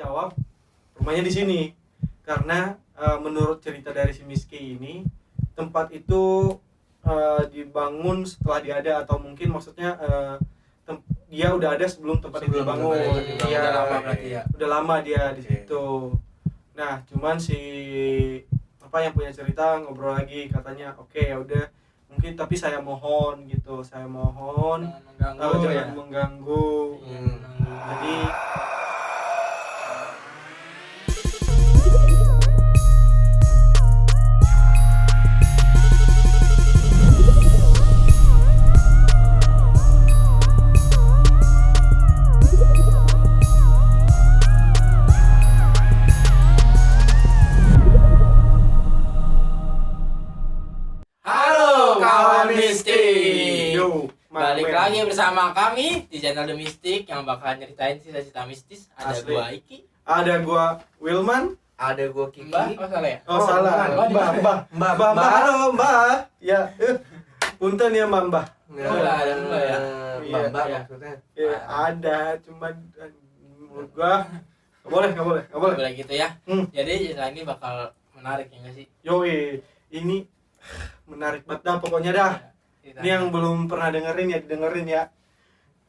jawab rumahnya di sini karena menurut cerita dari si Miski ini tempat itu dibangun setelah dia ada atau mungkin maksudnya dia udah ada sebelum tempat itu dibangun. Iya, udah lama berarti ya. Udah lama dia di situ. Nah, cuman si yang punya cerita ngobrol lagi katanya, oke ya udah mungkin tapi saya mohon gitu, jangan mengganggu. Jadi balik lagi bersama kami di channel The Mystic yang bakal nyeritain cerita mistis. Ada Asli. gua Iki, ada gua Wilman, ada gua Kiki. Mbak. Oh salah ya? oh salah, Mbak, halo Mbak. Ya, punten ya Mbak. Mbak, ada Mbak ya? Mbak Iya. maksudnya. Ya, ada, cuman menurut gua nggak boleh. Gitu ya. Jadi cerita ini bakal menarik ya nggak sih? Yoi, ini menarik banget dah pokoknya dah. Cerita. Ini yang belum pernah dengerin ya didengerin ya.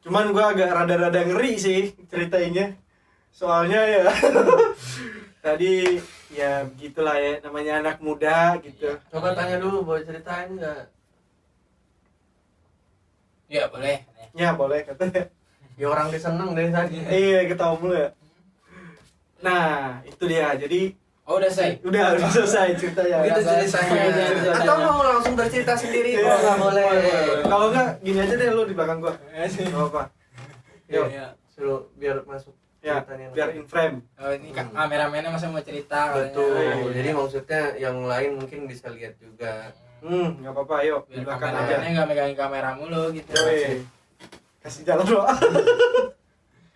Cuman gua agak rada-rada ngeri sih ceritainnya. Soalnya ya tadi ya begitulah ya namanya anak muda gitu. Coba tanya dulu, boleh ceritain nggak? Ya boleh. Ya boleh katanya. Ya orang dia seneng dari tadi. Iya ketawa mulu ya. Nah itu dia jadi Oh udah selesai. udah selesai ceritanya. Gitu Udah ceritanya. selesai. Atau mau langsung bercerita sendiri? Iya, Oh nggak boleh. Kalau enggak gini aja deh lu di belakang gua. Enggak apa. Yuk. Iya. Suruh biar masuk Ya, ceritanya. biar in frame. Oh ini kameramennya masa mau cerita. Betul. katanya. Jadi maksudnya yang lain mungkin bisa lihat juga. Enggak apa-apa, yuk di Biar belakang aja. kameramennya nggak megangin kamera mulu gitu. Yoi. Kasih jalan bro.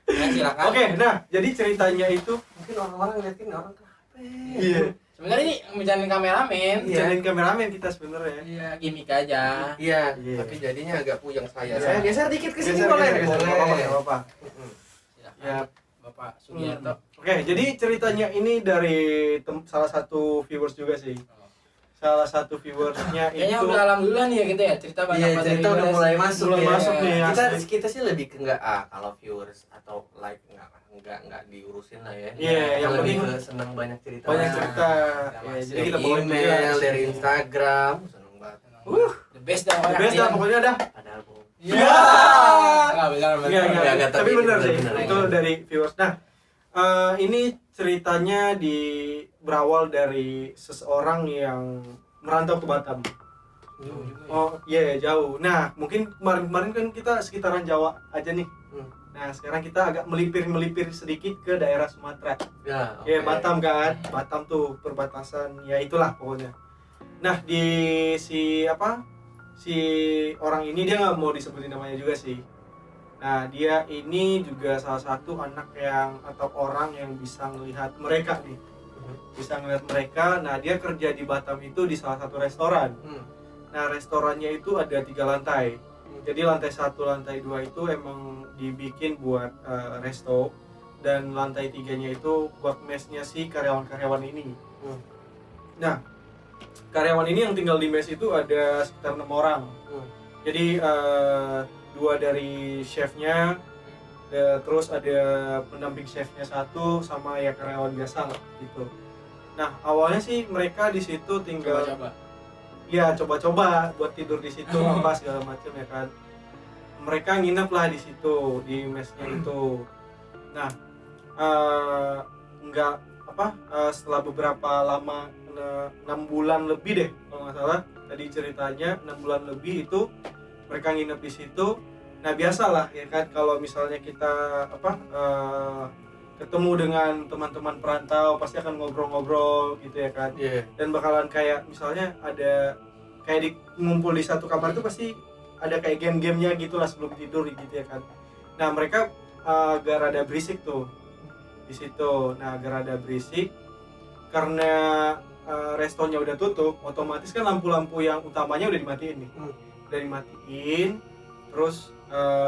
Nah, silakan. Oke, nah jadi ceritanya itu Mungkin orang-orang liatin orang kenapa? iya. Sebenarnya ini menjadi kameramen. Iya. Jadiin kameramen kita sebenarnya. Iya, gimmick aja. Iya, Iya. tapi jadinya agak puyeng saya. Iya. Saya geser dikit ke sini Geser, boleh? geser, geser. Nggak apa-apa, nggak apa-apa. Silakan. Ya. Bapak Sugiarto. Oke, jadi ceritanya ini dari salah satu viewers juga sih. Salah satu viewersnya Kayaknya itu udah alhamdulillah nih ya kita ya cerita banyak Iya, cerita udah mulai masuk mulai ya. masuk nih Kita asli. kita sih lebih ke enggak kalau viewers atau like enggak diurusin lah ya. Iya, yang lebih penting ke senang banyak cerita. banyak cerita. Nah, Ya, jadi Dari kita bawain email, juga. dari Instagram, seneng banget. The best dah The best dah pokoknya dah. Ada album. Iya. Enggak benar Enggak, Enggak, tapi tapi benar sih. benar. Itu dari viewers. Nah, ini ceritanya berawal dari seseorang yang merantau ke Batam. Oh iya jauh. Nah mungkin kemarin kan kita sekitaran Jawa aja nih. Nah sekarang kita agak melipir sedikit ke daerah Sumatera. Ya, Ya oke. Batam kan, Batam tuh perbatasan. Ya itulah pokoknya. Nah di si orang ini dia nggak mau disebutin namanya juga sih. Nah dia ini juga salah satu anak yang atau orang yang bisa melihat mereka nih. Bisa ngeliat mereka. Nah dia kerja di Batam itu di salah satu restoran. Nah restorannya itu ada 3 lantai. Jadi lantai 1, lantai 2 itu emang dibikin buat resto, dan lantai 3-nya itu buat mesnya si karyawan-karyawan ini. Nah karyawan ini yang tinggal di mes itu ada sekitar 6 orang. Jadi 2 dari chefnya, terus ada pendamping chefnya 1 sama ya karyawan biasa lah gitu. Nah awalnya sih mereka di situ tinggal Coba. ya coba-coba buat tidur di situ apa segala macam ya kan. Mereka nginep lah di situ di mesnya itu. Nah setelah beberapa lama 6 bulan lebih deh kalau nggak salah tadi ceritanya 6 bulan lebih itu mereka nginep di situ. Nah biasalah ya kan kalau misalnya kita ketemu dengan teman-teman perantau pasti akan ngobrol-ngobrol gitu ya kan. Dan bakalan kayak misalnya ada kayak ngumpul di satu kamar itu pasti ada kayak game-gamenya gitulah sebelum tidur gitu ya kan. Nah mereka agak rada berisik tuh di situ. Nah agak rada berisik karena restonya udah tutup, otomatis kan lampu-lampu yang utamanya udah dimatiin nih. Udah dimatiin, terus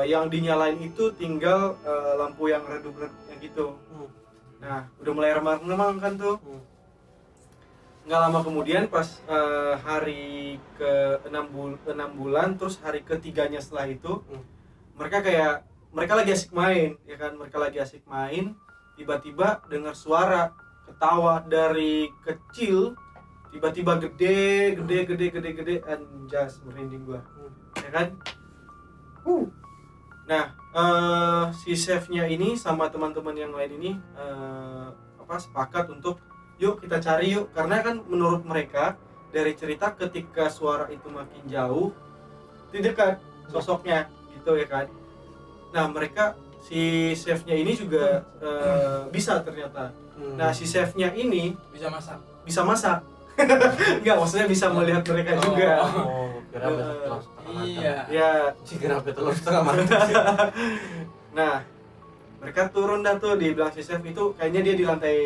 yang dinyalain itu tinggal lampu yang redup-redup gitu. Nah udah mulai remang-remang kan tuh. Nggak lama kemudian pas hari ke 6 bulan, terus hari ketiganya setelah itu mereka lagi asik main ya kan, mereka lagi asik main, tiba-tiba dengar suara ketawa dari kecil, tiba-tiba gede, anjas, merinding gua ya kan. Nah si chefnya ini sama teman-teman yang lain ini sepakat untuk yuk kita cari yuk, karena kan menurut mereka dari cerita ketika suara itu makin jauh di dekat sosoknya gitu ya kan. Nah mereka si chefnya ini juga bisa ternyata. Nah si chefnya ini bisa masak enggak, maksudnya bisa melihat mereka juga. Kira telur setengah matang. Iya. Ya Kira telur setengah matang sih. nah mereka turun dah tuh, di bilang si chef itu kayaknya dia di lantai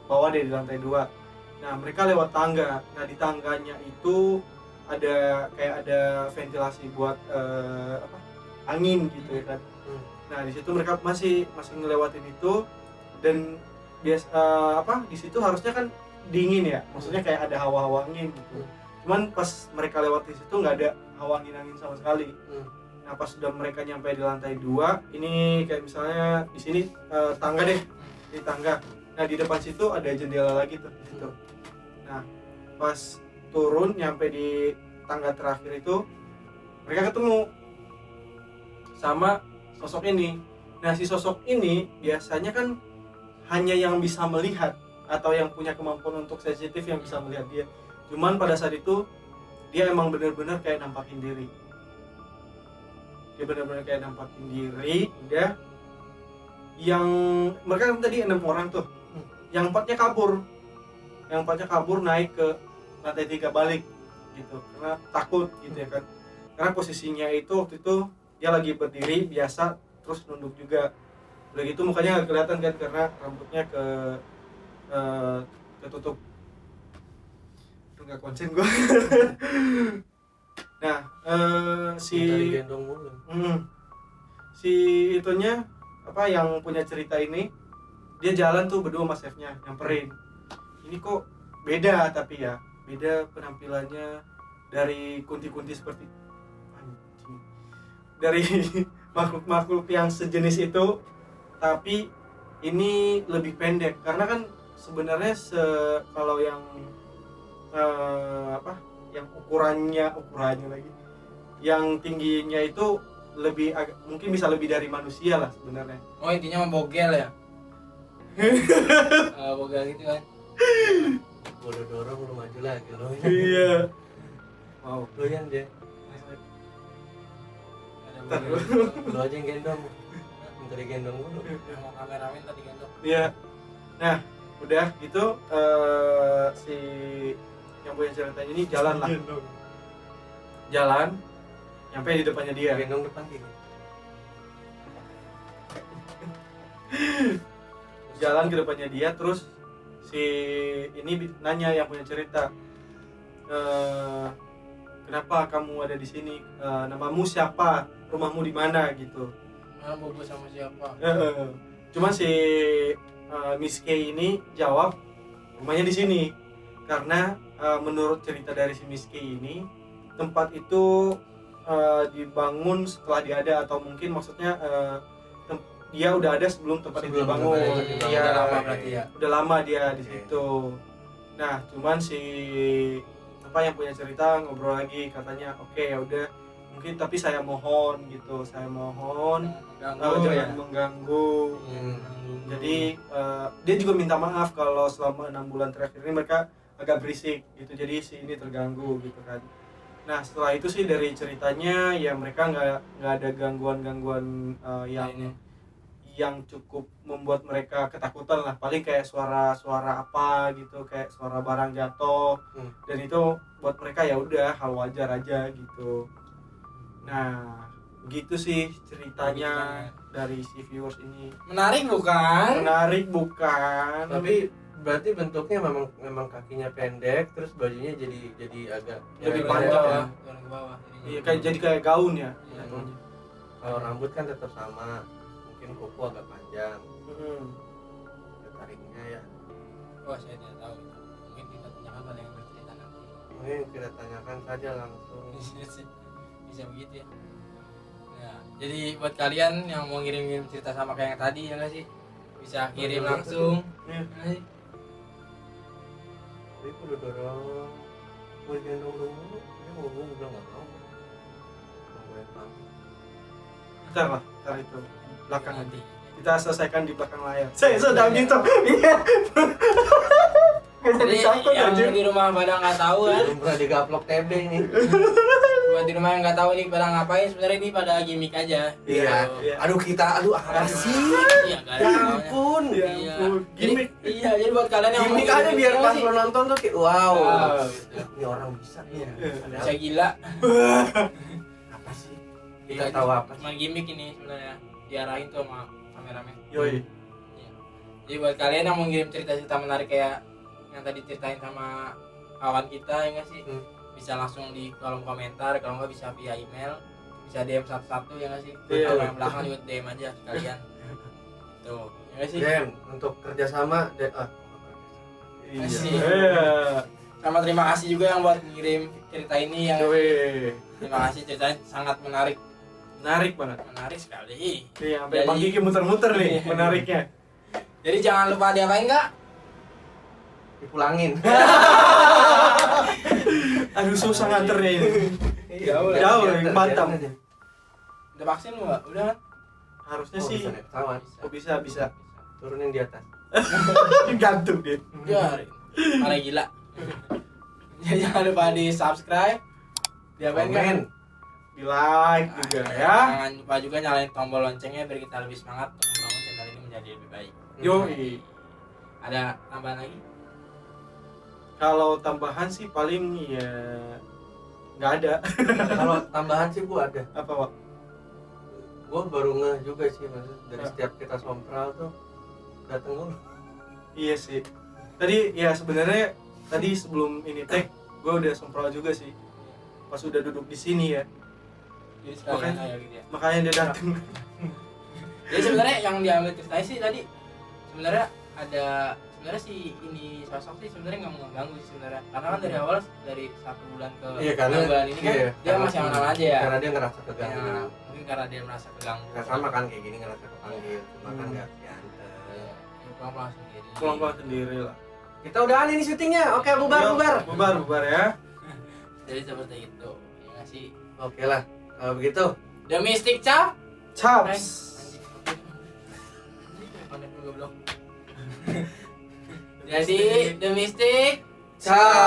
bawah deh, di lantai 2. Nah mereka lewat tangga. Nah di tangganya itu ada ventilasi buat angin gitu ya kan. Nah di situ mereka masih ngelewatin itu, dan di situ harusnya kan dingin ya, maksudnya kayak ada hawa-hawa angin gitu. Cuman pas mereka lewat di situ nggak ada hawa angin sama sekali. Nah pas sudah mereka nyampe di lantai 2, ini kayak misalnya di sini tangga deh, di tangga. Nah di depan situ ada jendela lagi tuh gitu. Nah pas turun nyampe di tangga terakhir itu, mereka ketemu sama sosok ini. Nah si sosok ini biasanya kan hanya yang bisa melihat atau yang punya kemampuan untuk sensitif yang bisa melihat dia. Cuman pada saat itu dia emang benar-benar kayak nampakin diri. Udah. Yang mereka kan tadi 6 orang tuh. Yang 4-nya kabur naik ke lantai 3 balik gitu, karena takut gitu ya kan. Karena posisinya itu waktu itu dia lagi berdiri biasa, terus nunduk juga. Udah gitu mukanya nggak kelihatan kan karena rambutnya ketutup. Udah nggak konsen gue. Nah si itunya yang punya cerita ini, dia jalan tuh berdua sama chefnya, nyamperin. Ini kok beda, tapi ya beda penampilannya dari kunti-kunti seperti anjing, dari makhluk-makhluk yang sejenis itu, tapi ini lebih pendek. Karena kan sebenarnya kalau yang yang ukurannya lagi, yang tingginya itu mungkin bisa lebih dari manusia lah sebenarnya. Oh intinya membogel ya. Bogel gitu kan. Bodoh dorong lu maju lagi lo. Iya. Wow. Lu yang deh. Lu aja yang gendong. Minta digendong dulu. Mau kameramen tadi gendong. Iya. Nah, udah gitu si yang punya cerita ini jalan lah. Jalan nyampe di depannya dia. Gendong depan gini. Jalan ke depannya dia, terus si ini nanya yang punya cerita, kenapa kamu ada di sini, namamu siapa, rumahmu di mana gitu. Bobo sama siapa? Cuman si Miss K ini jawab rumahnya di sini, karena menurut cerita dari si Miss K ini, tempat itu dibangun setelah dia ada, atau mungkin maksudnya dia udah ada sebelum tempat itu dibangun. Iya, udah lama berarti ya. Udah lama dia di situ. Nah, cuman si yang punya cerita ngobrol lagi, katanya oke, ya udah, mungkin tapi saya mohon gitu, jangan mengganggu. Jadi dia juga minta maaf kalau selama 6 bulan terakhir ini mereka agak berisik gitu, jadi si ini terganggu gitu kan. Nah setelah itu sih dari ceritanya ya mereka nggak ada gangguan yang cukup membuat mereka ketakutan lah. Paling kayak suara apa gitu, kayak suara barang jatuh, dan itu buat mereka ya udah hal wajar aja gitu. Nah begitu sih ceritanya dari si viewers ini. Menarik bukan? Tapi berarti bentuknya memang kakinya pendek, terus bajunya jadi agak lebih Turun panjang ke ya. bawah. Iya, jadi kayak gaun ya. Kalau rambut kan tetap sama, mungkin kuku agak panjang. tertariknya ya. Oh, saya tidak tahu. Mungkin kita tanyakan pada yang bercerita nanti. Mungkin kita tanyakan saja langsung. Bisa begitu ya. Nah, jadi buat kalian yang mau ngirim-ngirim cerita sama kayak yang tadi ya nggak sih? Bisa kirim langsung. Iya. Ya nggak sih? Tapi aku udah dorong. Mau digendong dulu. Ini mau bilang nggak mau. Nunggu yang pamit. Ntar itu belakangan. Nanti. Kita selesaikan di belakang layar. Saya sedang gitu. Iya. Jadi yang di rumah pada nggak tahu kan? Belum pernah digaplok TB ini. Buat di rumah yang nggak tahu nih pada ngapain, sebenarnya ini pada gimmick aja. Iya. Iya. Aduh apa sih? Iya, nggak ada Ya namanya. ampun. Ya Iya. ampun, gimmick. Jadi buat kalian yang Gimik mau aja biar ngirim pas cerita lo nonton tuh kayak wow. gitu. Ini orang bisa nih. Iya. Bisa gila. Apa sih? Iya, Kita tahu apa Cuma gimmick ini sebenarnya diarahin tuh sama kameramen. Yoi. Jadi buat kalian yang mau ngirim cerita-cerita menarik kayak yang tadi ceritain sama kawan kita ya nggak sih, bisa langsung di kolom komentar, kalau nggak bisa via email, bisa DM satu-satu ya nggak sih. Iya. Kalau yang belakang juga DM aja sekalian. Tuh, ya nggak sih. Dem, untuk kerjasama Iya. Asik. Iya. Sama terima kasih juga yang buat ngirim cerita ini yang Yoi. terima kasih, ceritanya sangat menarik Menarik sekali. Iya, sampai Jadi- Bang Kiki muter-muter nih Iya. menariknya. Jadi jangan lupa diapain nggak? dipulangin. Aduh susah nganternya ini. Jauh lah. Jauh, Biar Batam. aja. Udah vaksin lu nggak? Udah kan? Harusnya Oh, sih. bisa naik pesawat. Oh, bisa. Turunin di atas. Gantung dia. Ya, malah gila. Jadi jangan lupa di subscribe, diapain kan? Komen. Di like juga ya. Jangan lupa juga nyalain tombol loncengnya biar kita lebih semangat untuk membangun channel ini menjadi lebih baik. Yoi. Ada tambahan lagi? Kalau tambahan sih paling ya nggak ada. Kalau tambahan sih gua ada. Apa, Wak? Gua baru ngeh juga sih maksudnya dari setiap kita sompral tuh dateng lu. Iya sih. Tadi ya sebenarnya tadi sebelum ini tag gue udah sempral juga sih. Pas udah duduk di sini ya. Jadi sekalian Makanya- aja gitu ya. Makanya dia datang. Jadi sebenarnya yang diambil ceritanya sih tadi sebenarnya si ini sosok sih sebenarnya nggak mau mengganggu sih sebenarnya, karena kan dari awal dari 1 bulan ke Iya, karena 6 bulan ini kan iya, dia karena- masih aman aja ya. Karena dia ngerasa keganggu. Ya, mungkin karena dia merasa keganggu. Nggak sama kan kayak gini ngerasa kepanggil, cuma kan Hmm. nggak diantar. Ya, pulang sendiri. Pulang-pulang sendiri lah. Kita udahan ini syutingnya. Oke, bubar. Bubar ya. Jadi seperti itu. Ya nggak sih. Oke lah. Kalau begitu, The Mystic Cap. Chaps. Jadi The Mystic ciao.